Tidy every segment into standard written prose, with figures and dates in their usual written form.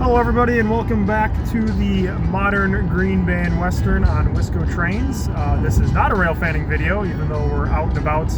Hello everybody and welcome back to the modern Green Bay and Western on WiscoTrains. This is not a rail fanning video, even though we're out and about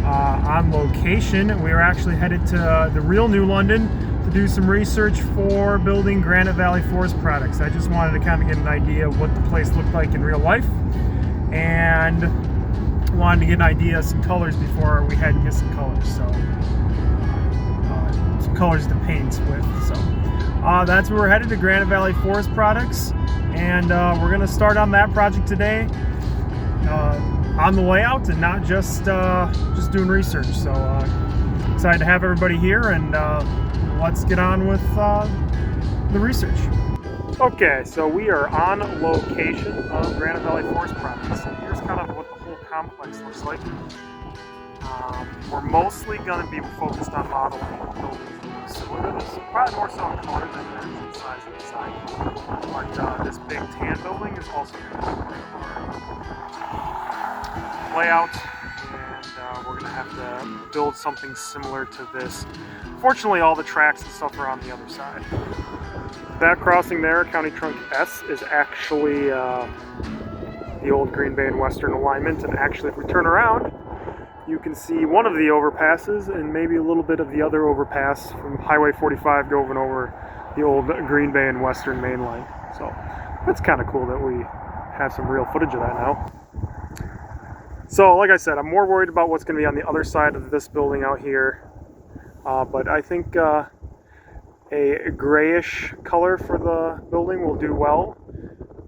on location. We are actually headed to the real New London to do some research for building Granite Valley Forest Products. I just wanted to kind of get an idea of what the place looked like in real life, and wanted to get an idea of some colors before we head and get some colors. So some colors to paint with. So that's where we're headed, to Granite Valley Forest Products, and we're going to start on that project today on the layout and not just doing research. So excited to have everybody here, and let's get on with the research. Okay, so we are on location of Granite Valley Forest Products. So here's kind of what the whole complex looks like. We're mostly going to be focused on modeling buildings. So it's probably more so on color than there is the size of the sign. But this big tan building is also going to be part of our layout, and we're going to have to build something similar to this. Fortunately, all the tracks and stuff are on the other side. That crossing there, County Trunk S, is actually the old Green Bay and Western alignment, and actually if we turn around, you can see one of the overpasses and maybe a little bit of the other overpass from Highway 45 going over the old Green Bay and Western main line. So that's kind of cool that we have some real footage of that now. So like I said, I'm more worried about what's going to be on the other side of this building out here. But I think a grayish color for the building will do well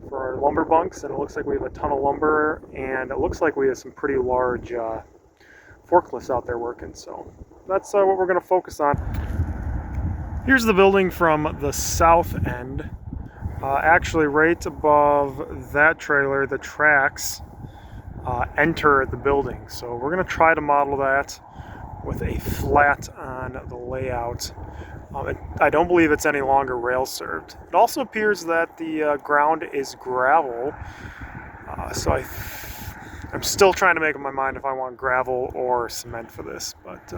for our lumber bunks. And it looks like we have a ton of lumber, and it looks like we have some pretty large forklifts out there working, so that's what we're going to focus on. Here's the building from the south end. Actually right above that trailer, the tracks enter the building, so we're going to try to model that with a flat on the layout. I don't believe it's any longer rail served. It also appears that the ground is gravel, so I'm still trying to make up my mind if I want gravel or cement for this, but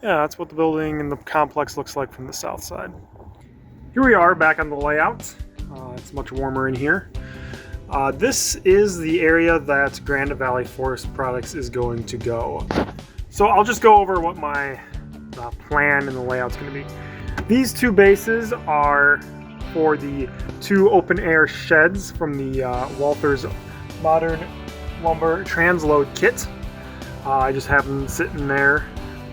yeah, that's what the building and the complex looks like from the south side. Here we are back on the layout. It's much warmer in here. This is the area that Granite Valley Forest Products is going to go. So I'll just go over what my plan and the layout's going to be. These two bases are for the two open air sheds from the Walthers Modern Lumber transload kit. I just have them sitting there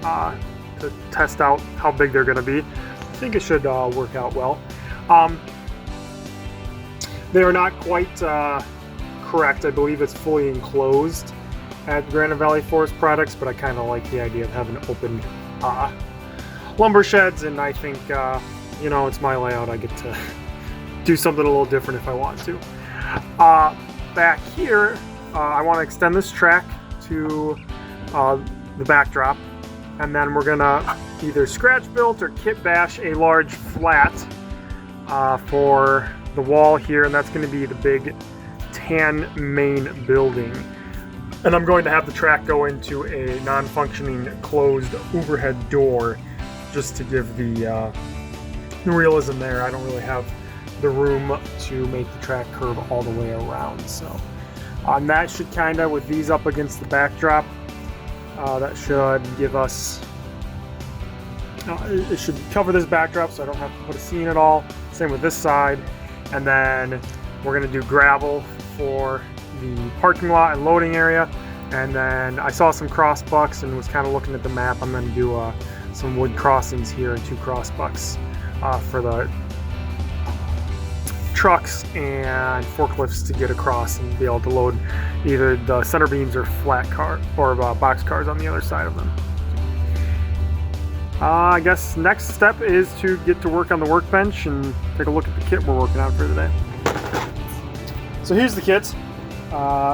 to test out how big they're going to be. I think it should work out well. They are not quite correct. I believe it's fully enclosed at Granite Valley Forest Products, but I kind of like the idea of having open lumber sheds, and I think you know, it's my layout. I get to do something a little different if I want to. Back here, I want to extend this track to the backdrop, and then we're gonna either scratch built or kit bash a large flat for the wall here, and that's going to be the big tan main building. And I'm going to have the track go into a non-functioning closed overhead door just to give the realism there. I don't really have the room to make the track curve all the way around, so that should kind of, with these up against the backdrop, that should give us it should cover this backdrop, so I don't have to put a scene at all. Same with this side, and then we're going to do gravel for the parking lot and loading area, and then I saw some cross bucks and was kind of looking at the map. I'm going to do some wood crossings here and 2 cross bucks for the trucks and forklifts to get across and be able to load either the center beams or flat car or box cars on the other side of them. I guess next step is to get to work on the workbench and take a look at the kit we're working on for today. So here's the kit.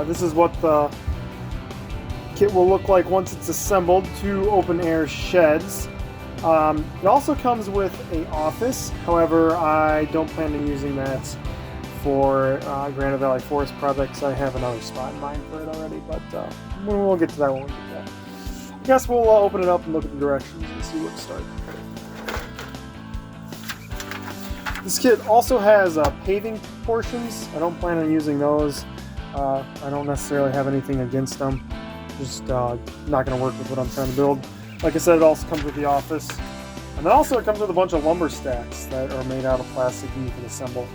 This is what the kit will look like once it's assembled. 2 open air sheds. It also comes with an office. However, I don't plan on using that for Granite Valley Forest Products. I have another spot in mind for it already, but we'll get to that when we get there. I guess we'll open it up and look at the directions and see where to start. This kit also has paving portions. I don't plan on using those. I don't necessarily have anything against them. Just not going to work with what I'm trying to build. Like I said, it also comes with the office. And then also it comes with a bunch of lumber stacks that are made out of plastic and you can assemble.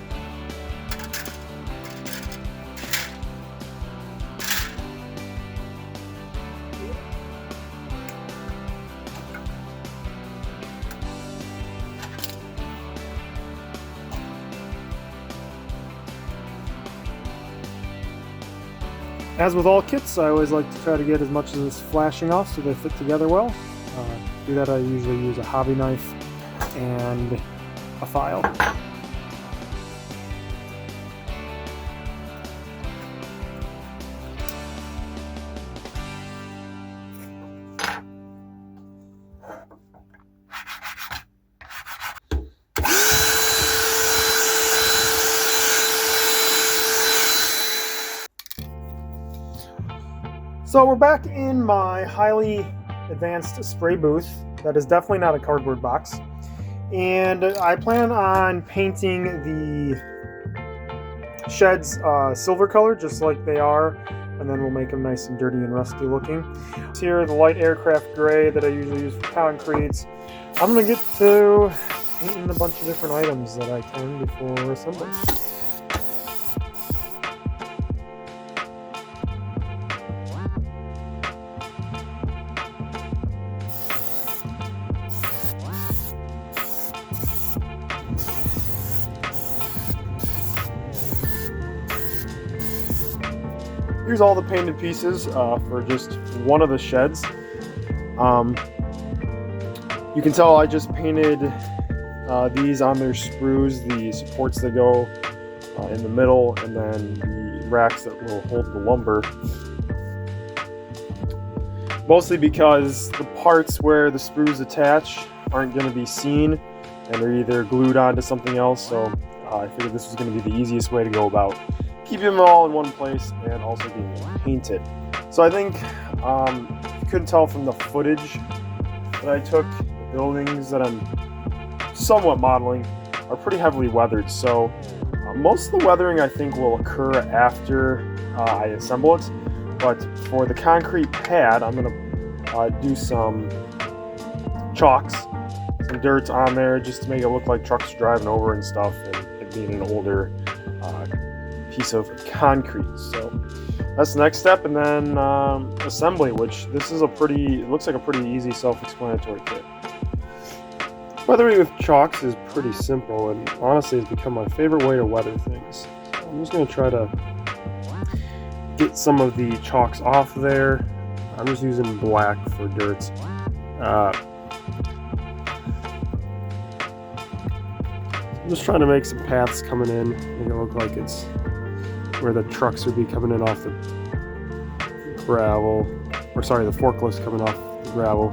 As with all kits, I always like to try to get as much of this flashing off so they fit together well. To do that, I usually use a hobby knife and a file. So we're back in my highly advanced spray booth. That is definitely not a cardboard box. And I plan on painting the sheds silver color, just like they are, and then we'll make them nice and dirty and rusty looking. Here, the light aircraft gray that I usually use for concretes. I'm going to get to painting a bunch of different items that I can before assembly. Here's all the painted pieces for just one of the sheds. You can tell I just painted these on their sprues, the supports that go in the middle, and then the racks that will hold the lumber. Mostly because the parts where the sprues attach aren't going to be seen, and they're either glued onto something else, so I figured this was going to be the easiest way to go about keeping them all in one place and also being painted. So I think, if you couldn't tell from the footage that I took, the buildings that I'm somewhat modeling are pretty heavily weathered. So most of the weathering I think will occur after I assemble it. But for the concrete pad, I'm going to do some chalks, some dirt on there just to make it look like trucks driving over and stuff, and it being an older piece of concrete. So that's the next step, and then assembly, which this is it looks like a pretty easy self-explanatory kit. Weathering with chalks is pretty simple, and honestly has become my favorite way to weather things. So I'm just going to try to get some of the chalks off there. I'm just using black for dirt. I'm just trying to make some paths coming in, make it look like it's where the trucks would be coming in off the gravel, or sorry, the forklifts coming off the gravel.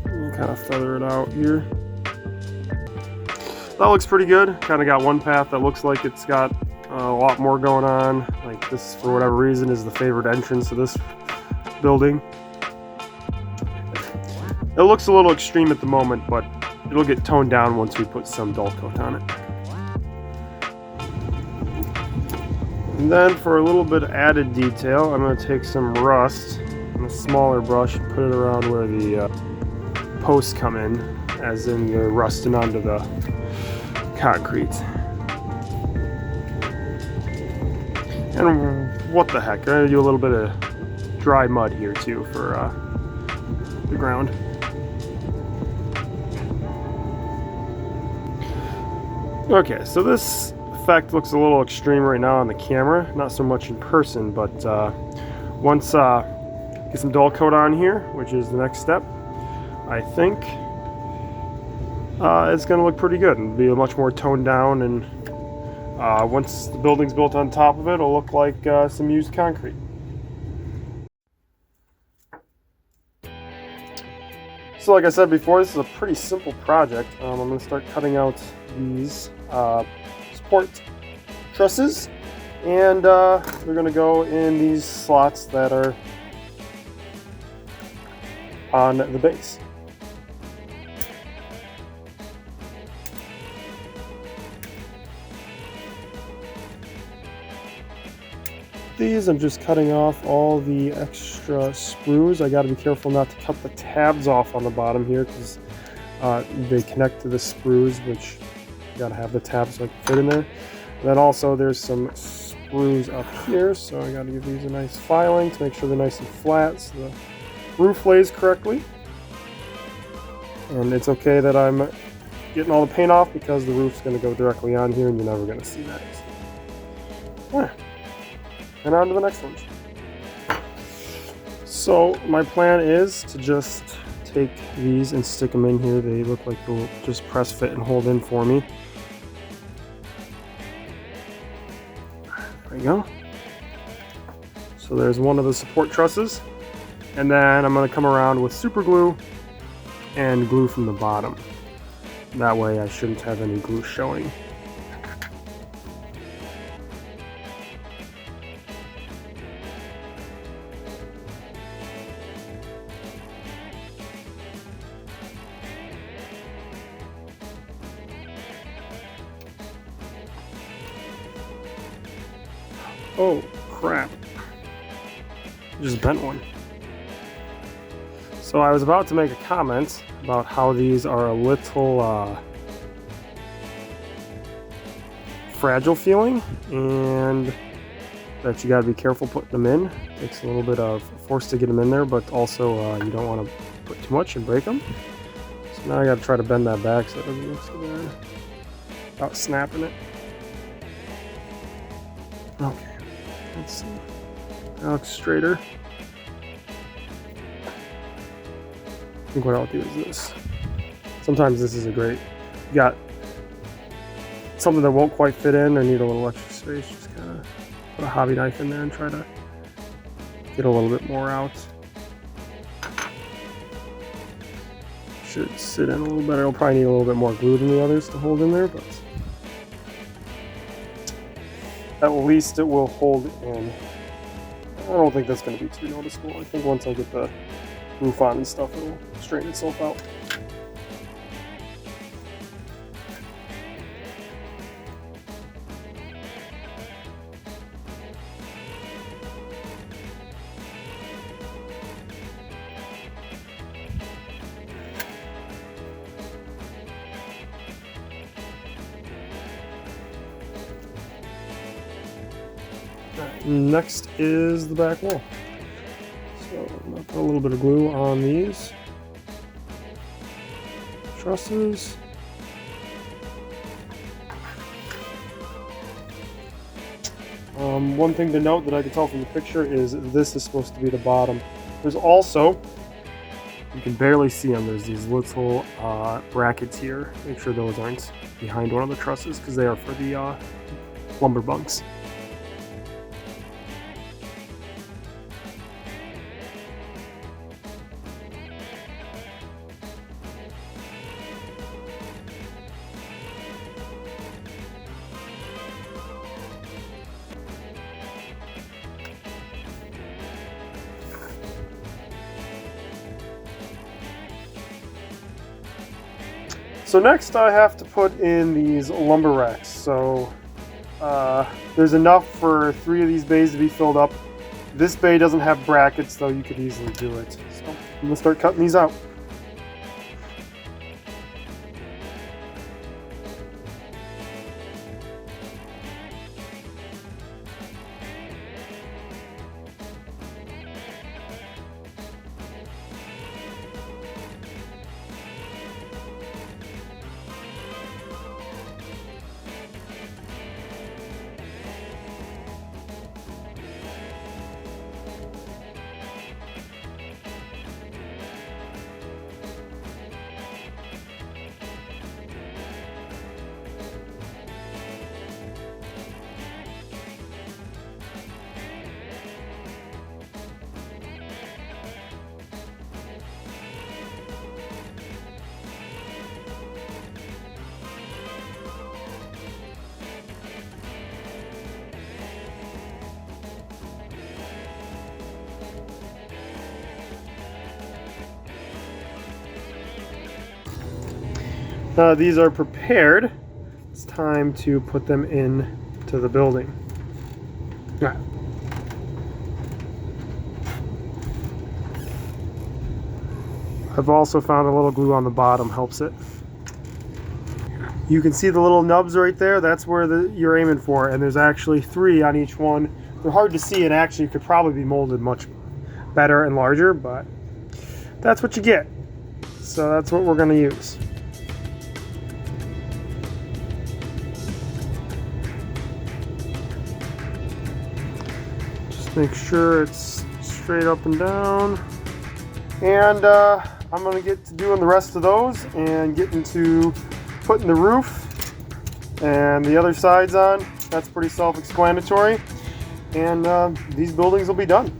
And kind of feather it out here. That looks pretty good. Kind of got one path that looks like it's got a lot more going on. Like this, for whatever reason, is the favorite entrance to this building. It looks a little extreme at the moment, but it'll get toned down once we put some dull coat on it. And then for a little bit of added detail, I'm going to take some rust and a smaller brush and put it around where the posts come in, as in they're rusting onto the concrete. And what the heck, I'm going to do a little bit of dry mud here too for the ground. Okay, so this effect looks a little extreme right now on the camera, not so much in person, but once get some dull coat on here, which is the next step, I think it's going to look pretty good and be much more toned down, and once the building's built on top of it, it'll look like some used concrete. So like I said before, this is a pretty simple project. I'm going to start cutting out these support trusses, and they're going to go in these slots that are on the base. these, I'm just cutting off all the extra sprues. I got to be careful not to cut the tabs off on the bottom here because they connect to the sprues, which you got to have the tabs so I can fit in there. And then also there's some sprues up here, so I got to give these a nice filing to make sure they're nice and flat so the roof lays correctly. And it's okay that I'm getting all the paint off because the roof's going to go directly on here and you're never going to see that. Yeah. And on to the next ones. So my plan is to just take these and stick them in here. They look like they'll just press fit and hold in for me. There we go. So there's one of the support trusses, and then I'm going to come around with super glue and glue from the bottom. That way I shouldn't have any glue showing. Oh crap, just bent one. So I was about to make a comment about how these are a little fragile feeling and that you got to be careful putting them in. It takes a little bit of force to get them in there, but also you don't want to put too much and break them. So now I got to try to bend that back so it doesn't look so bad without snapping it. Okay. Let's see. That looks straighter. I think what I'll do is this. Sometimes this is a great. You got something that won't quite fit in or need a little extra space. Just kind of put a hobby knife in there and try to get a little bit more out. Should sit in a little better. It'll probably need a little bit more glue than the others to hold in there, but at least it will hold in. I don't think that's going to be too noticeable. I think once I get the roof on and stuff, it'll straighten itself out. Next is the back wall. So I'm going to put a little bit of glue on these trusses. One thing to note that I can tell from the picture is this is supposed to be the bottom. There's also, you can barely see them, there's these little brackets here. Make sure those aren't behind one of the trusses because they are for the lumber bunks. So next I have to put in these lumber racks. So there's enough for 3 of these bays to be filled up. This bay doesn't have brackets, though you could easily do it. So I'm gonna start cutting these out. These are prepared. It's time to put them in to the building. Right. I've also found a little glue on the bottom, helps it. You can see the little nubs right there. That's where you're aiming for, and there's actually 3 on each one. They're hard to see, and actually could probably be molded much better and larger, but that's what you get. So that's what we're going to use. Just make sure it's straight up and down. And I'm going to get to doing the rest of those and getting to putting the roof and the other sides on. That's pretty self-explanatory. And these buildings will be done.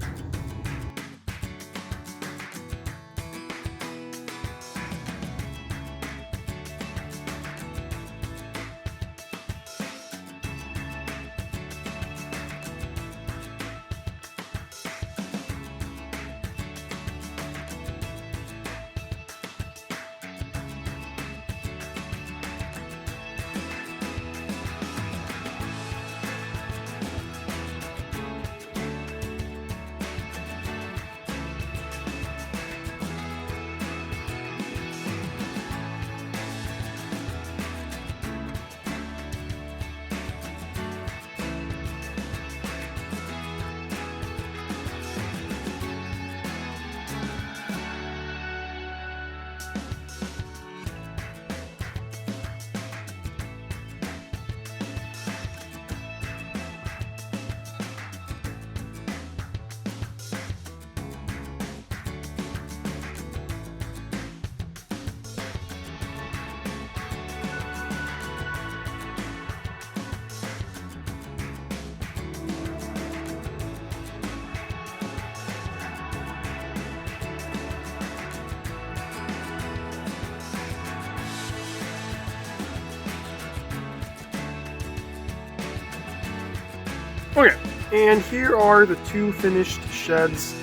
Okay, and here are the 2 finished sheds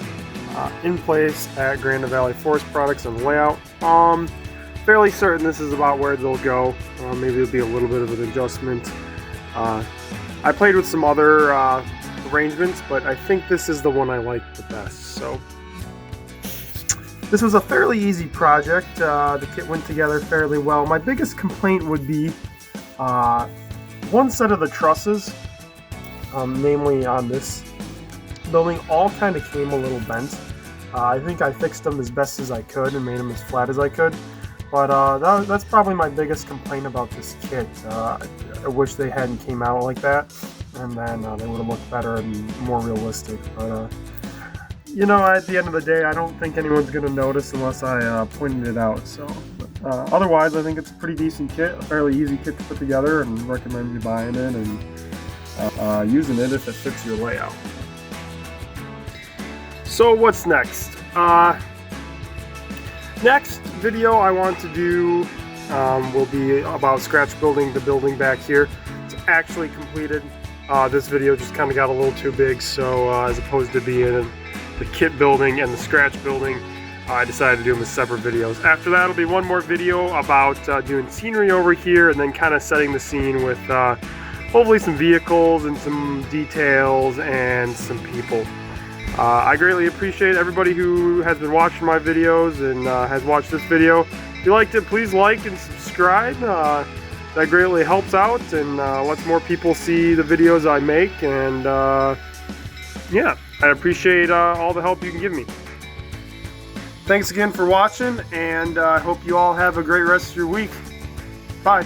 in place at Granite Valley Forest Products on the layout. Fairly certain this is about where they'll go. Maybe there'll be a little bit of an adjustment. I played with some other arrangements, but I think this is the one I like the best. So this was a fairly easy project. The kit went together fairly well. My biggest complaint would be one set of the trusses. Namely on this building, all kind of came a little bent. I think I fixed them as best as I could and made them as flat as I could, but that's probably my biggest complaint about this kit. I wish they hadn't came out like that, and then they would have looked better and more realistic. But you know, at the end of the day, I don't think anyone's going to notice unless I pointed it out. So otherwise, I think it's a pretty decent kit, a fairly easy kit to put together, and recommend you buying it and using it if it fits your layout. So what's next? Next video I want to do will be about scratch building the building back here. It's actually completed. This video just kind of got a little too big, so as opposed to being the kit building and the scratch building, I decided to do them as separate videos. After that will be one more video about doing scenery over here, and then kind of setting the scene with hopefully some vehicles and some details and some people. I greatly appreciate everybody who has been watching my videos and has watched this video. If you liked it, please like and subscribe. That greatly helps out and lets more people see the videos I make. And yeah, I appreciate all the help you can give me. Thanks again for watching, and I hope you all have a great rest of your week. Bye.